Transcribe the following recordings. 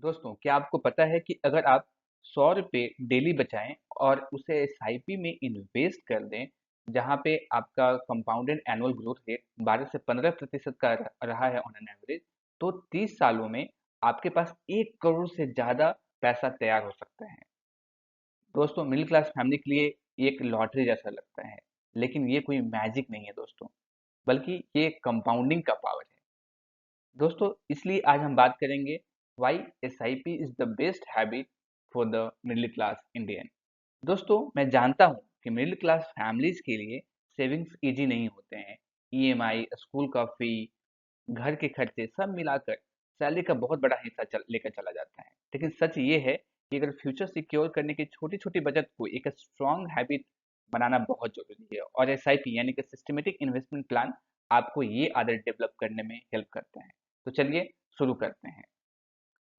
दोस्तों, क्या आपको पता है कि अगर आप ₹100 डेली बचाएँ और उसे एसआईपी में इन्वेस्ट कर दें, जहाँ पे आपका कंपाउंडेड एनुअल ग्रोथ रेट 12 से 15% का रहा है ऑन एन एवरेज, तो 30 सालों में आपके पास 1 करोड़ से ज़्यादा पैसा तैयार हो सकता है। दोस्तों, मिडिल क्लास फैमिली के लिए ये एक लॉटरी जैसा लगता है, लेकिन ये कोई मैजिक नहीं है दोस्तों, बल्कि ये कंपाउंडिंग का पावर है। दोस्तों, इसलिए आज हम बात करेंगे why SIP is the best habit for the middle class Indian. दोस्तों, मैं जानता हूँ कि मिडिल क्लास फैमिलीज के लिए सेविंग्स इजी नहीं होते हैं। ईएमआई, स्कूल का फी, घर के खर्चे सब मिलाकर सैलरी का बहुत बड़ा हिस्सा लेकर चला जाता है। लेकिन सच ये है कि अगर फ्यूचर सिक्योर करने की छोटी छोटी बचत को एक स्ट्रॉन्ग हैबिट बनाना बहुत जरूरी है, और एसआईपी यानी कि सिस्टमेटिक इन्वेस्टमेंट प्लान आपको ये आदत डेवलप करने में हेल्प करता है। तो चलिए शुरू करते हैं।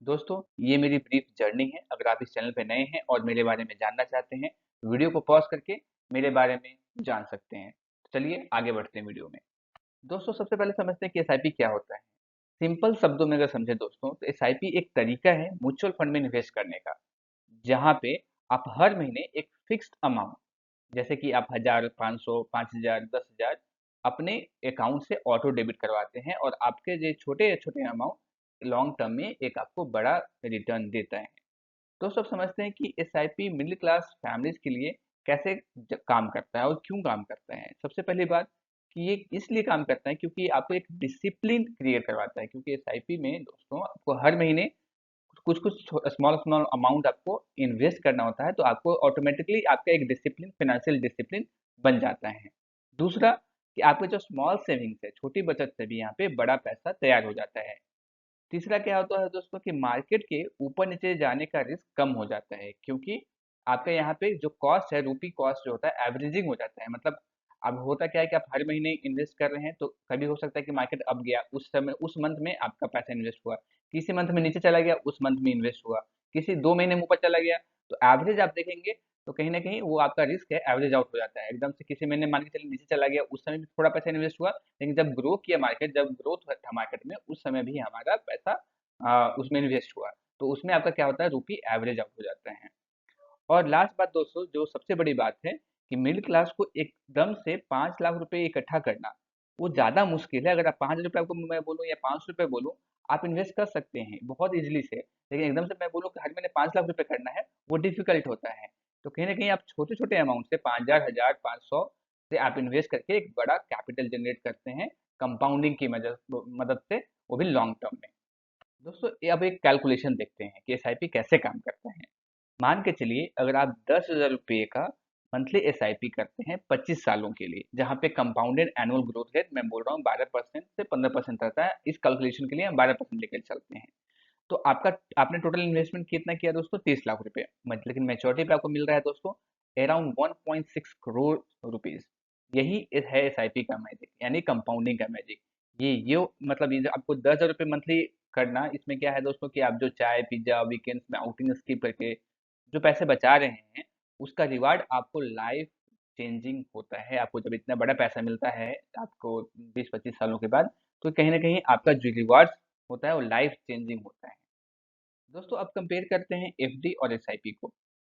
दोस्तों, ये मेरी ब्रीफ जर्नी है। अगर आप इस चैनल पे नए हैं और मेरे बारे में जानना चाहते हैं, वीडियो को पॉज करके मेरे बारे में जान सकते हैं। तो चलिए आगे बढ़ते हैं वीडियो में। दोस्तों, सबसे पहले समझते हैं कि एसआईपी क्या होता है। सिंपल शब्दों में अगर समझे दोस्तों, तो एसआईपी एक तरीका है म्यूचुअल फंड में इन्वेस्ट करने का, जहाँ पे आप हर महीने एक फिक्स्ड अमाउंट, जैसे कि आप 1000, 500, 5000, 10,000 अपने अकाउंट से ऑटो डेबिट करवाते हैं, और आपके जो छोटे छोटे अमाउंट लॉन्ग टर्म में एक आपको बड़ा रिटर्न देता है। तो सब समझते हैं कि एसआईपी मिडिल क्लास फैमिलीज के लिए कैसे काम करता है और क्यों काम करता है। सबसे पहली बात कि ये इसलिए काम करता है क्योंकि आपको एक डिसिप्लिन क्रिएट करवाता है, क्योंकि एसआईपी में दोस्तों आपको हर महीने कुछ कुछ स्मॉल स्मॉल अमाउंट आपको इन्वेस्ट करना होता है, तो आपको ऑटोमेटिकली आपका एक डिसिप्लिन, फाइनेंशियल डिसिप्लिन बन जाता है। दूसरा कि आपके जो स्मॉल सेविंग्स है, छोटी बचत से भी यहाँ पे बड़ा पैसा तैयार हो जाता है। तीसरा क्या होता है दोस्तों कि मार्केट के ऊपर नीचे जाने का रिस्क कम हो जाता है, क्योंकि आपका यहाँ पे जो कॉस्ट है, रूपी कॉस्ट जो होता है, एवरेजिंग हो जाता है। मतलब अब होता क्या है कि आप हर महीने इन्वेस्ट कर रहे हैं, तो कभी हो सकता है कि मार्केट अप गया, उस समय उस मंथ में आपका पैसा इन्वेस्ट हुआ, किसी मंथ में नीचे चला गया, उस मंथ में इन्वेस्ट हुआ, किसी 2 महीने में ऊपर चला गया, तो एवरेज आप देखेंगे तो कहीं ना कहीं वो आपका रिस्क है, एवरेज आउट हो जाता है। एकदम से किसी महीने मान के चलिए नीचे चला गया, उस समय भी थोड़ा पैसा इन्वेस्ट हुआ, लेकिन जब ग्रो किया मार्केट, जब ग्रोथ था मार्केट में, उस समय भी हमारा पैसा उसमें इन्वेस्ट हुआ, तो उसमें आपका क्या होता है, रूपी एवरेज आउट हो जाता है। और लास्ट बात दोस्तों, जो सबसे बड़ी बात है कि मिडिल क्लास को एकदम से 5 लाख रुपए इकट्ठा करना वो ज़्यादा मुश्किल है। अगर आप 5 रुपये आपको मैं बोलूँ या 500 रुपये बोलूँ, आप इन्वेस्ट कर सकते हैं बहुत इजीली से, लेकिन एकदम से मैं बोलूँ कि हर महीने 5 लाख रुपए करना है, वो डिफिकल्ट होता है। तो कहीं ना कहीं आप छोटे छोटे अमाउंट से 5,000, 1,000, 500 से आप इन्वेस्ट करके एक बड़ा कैपिटल जनरेट करते हैं, कंपाउंडिंग की मदद मदद से, वो भी लॉन्ग टर्म में। दोस्तों, ये अब एक कैलकुलेशन देखते हैं कि एसआईपी कैसे काम करता है। मान के चलिए अगर आप 10,000 रुपये का मंथली एसआईपी करते हैं 25 सालों के लिए, जहाँ पे कंपाउंडेड एनुअल ग्रोथ रेट मैं बोल रहा हूँ 12% से 15% रहता है, इस कैलकुलेशन के लिए हम 12% लेकर चलते हैं, तो आपका आपने टोटल इन्वेस्टमेंट कितना किया दोस्तों, 30 लाख रुपए। लेकिन मेच्योरिटी पे आपको मिल रहा है दोस्तों अराउंड 1.6 करोड़ रुपीज। यही है एसआईपी का मैजिक, यानी कंपाउंडिंग का मैजिक। ये मतलब ये जो आपको 10,000 रुपये मंथली करना, इसमें क्या है दोस्तों कि आप जो चाय, पिज्जा, वीकेंड्स में आउटिंग स्किप करके जो पैसे बचा रहे हैं, उसका रिवार्ड आपको लाइफ चेंजिंग होता है। आपको जब इतना बड़ा पैसा मिलता है आपको 20-25 सालों के बाद, तो कहीं ना कहीं आपका जो रिवार्ड होता है वो लाइफ चेंजिंग होता है। दोस्तों, अब कंपेयर करते हैं एफडी और एसआईपी को।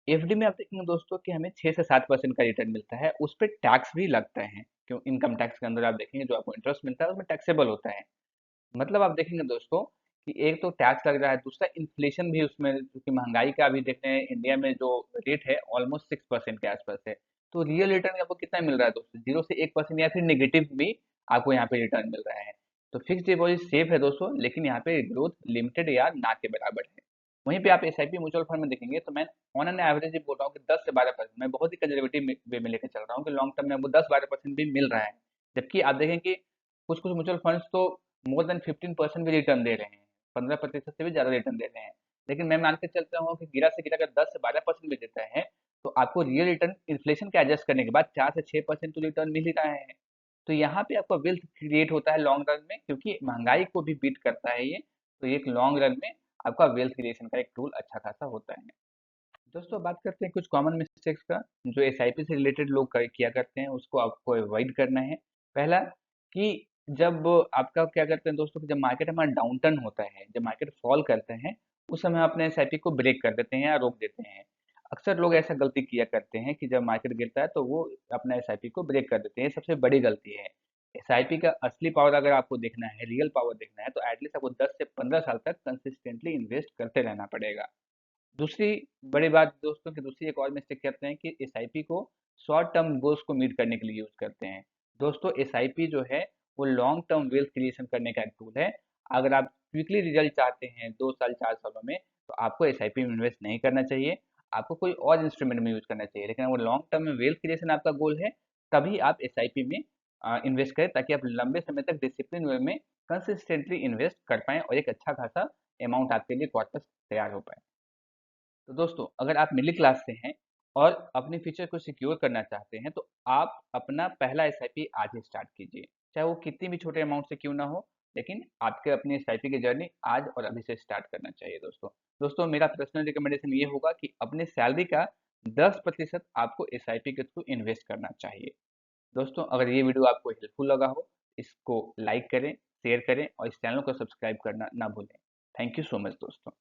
एफडी में आप देखेंगे दोस्तों कि हमें 6 से 7% का रिटर्न मिलता है, उस पर टैक्स भी लगता है, क्यों इनकम टैक्स के अंदर आप देखेंगे जो आपको इंटरेस्ट मिलता है उसमें टैक्सेबल होता है। मतलब आप देखेंगे दोस्तों कि एक तो टैक्स लग रहा है, दूसरा इन्फ्लेशन भी उसमें, क्योंकि महंगाई का अभी देखते हैं इंडिया में जो रेट है ऑलमोस्ट 6% के आसपास है। तो रियल रिटर्न आपको कितना मिल रहा है दोस्तों, 0 से 1% या फिर नेगेटिव भी आपको यहाँ पे रिटर्न मिल रहा है। तो फिक्स डिपॉजिट सेफ है दोस्तों, लेकिन यहाँ पे ग्रोथ लिमिटेड या ना के बराबर है। वहीं पे आप एसआईपी म्यूचुअल फंड में देखेंगे तो मैं ऑन एन एवरेज बोल रहा हूँ कि 10 से 12%, मैं बहुत ही कंजर्वेटिव वे में लेकर चल रहा हूँ कि लॉन्ग टर्म में आपको 10-12% भी मिल रहा है। जबकि आप देखें कि कुछ कुछ म्यूचुअल फंड्स तो मोर देन 15% भी रिटर्न दे रहे हैं, 15% से भी ज़्यादा रिटर्न दे रहे हैं। लेकिन मैं मान के चलता हूँ कि गिरा से गिरा अगर 10 से 12% भी देता है, तो आपको रियल रिटर्न इन्फ्लेशन के एडजस्ट करने के बाद 4 से 6% तो रिटर्न मिल ही रहा है। तो यहाँ पे आपका वेल्थ क्रिएट होता है लॉन्ग रन में, क्योंकि महंगाई को भी बीट करता है ये। तो एक लॉन्ग रन में आपका वेल्थ क्रिएशन का एक टूल अच्छा खासा होता है। दोस्तों, बात करते हैं कुछ कॉमन मिस्टेक्स का जो एसआईपी से रिलेटेड लोग किया करते हैं, उसको आपको अवॉइड करना है। पहला कि जब आपका क्या करते हैं दोस्तों कि जब मार्केट हमारा डाउन टर्न होता है, जब मार्केट फॉल करते हैं, उस समय अपने एसआईपी को ब्रेक कर देते हैं या रोक देते हैं। अक्सर लोग ऐसा गलती किया करते हैं कि जब मार्केट गिरता है तो वो अपना एसआईपी को ब्रेक कर देते हैं, ये सबसे बड़ी गलती है। एसआईपी का असली पावर अगर आपको देखना है, रियल पावर देखना है, तो एटलीस्ट आपको 10 से 15 साल तक कंसिस्टेंटली इन्वेस्ट करते रहना पड़ेगा। दूसरी बड़ी बात दोस्तों की दूसरी एक और मिस्टेक करते हैं कि एसआईपी को शॉर्ट टर्म गोल्स को मीट करने के लिए यूज करते हैं। दोस्तों एसआईपी जो है वो लॉन्ग टर्म वेल्थ क्रिएशन करने का एक टूल है। अगर आप क्विकली रिजल्ट चाहते हैं 2 साल 4 सालों में, तो आपको एसआईपी में इन्वेस्ट नहीं करना चाहिए। आपको कोई और इंस्ट्रूमेंट में यूज करना चाहिए, लेकिन अगर लॉन्ग टर्म में वेल्थ क्रिएशन आपका गोल है, तभी आप एसआईपी में इन्वेस्ट करें, ताकि आप लंबे समय तक डिसिप्लिन वे में कंसिस्टेंटली इन्वेस्ट कर पाएं और एक अच्छा खासा अमाउंट आपके लिए कॉर्पस तैयार हो पाए। तो दोस्तों अगर आप मिडिल क्लास से हैं और अपने फ्यूचर को सिक्योर करना चाहते हैं, तो आप अपना पहला एसआईपी आज ही स्टार्ट कीजिए, चाहे वो कितनी भी छोटे अमाउंट से क्यों ना हो। लेकिन आपके अपनी एसआईपी की जर्नी आज और अभी से स्टार्ट करना चाहिए दोस्तों। दोस्तों मेरा पर्सनल रिकमेंडेशन ये होगा कि अपने सैलरी का 10% आपको एसआईपी के थ्रू इन्वेस्ट करना चाहिए। दोस्तों अगर ये वीडियो आपको हेल्पफुल लगा हो, इसको लाइक करें, शेयर करें और इस चैनल को सब्सक्राइब करना ना भूलें। थैंक यू सो मच दोस्तों।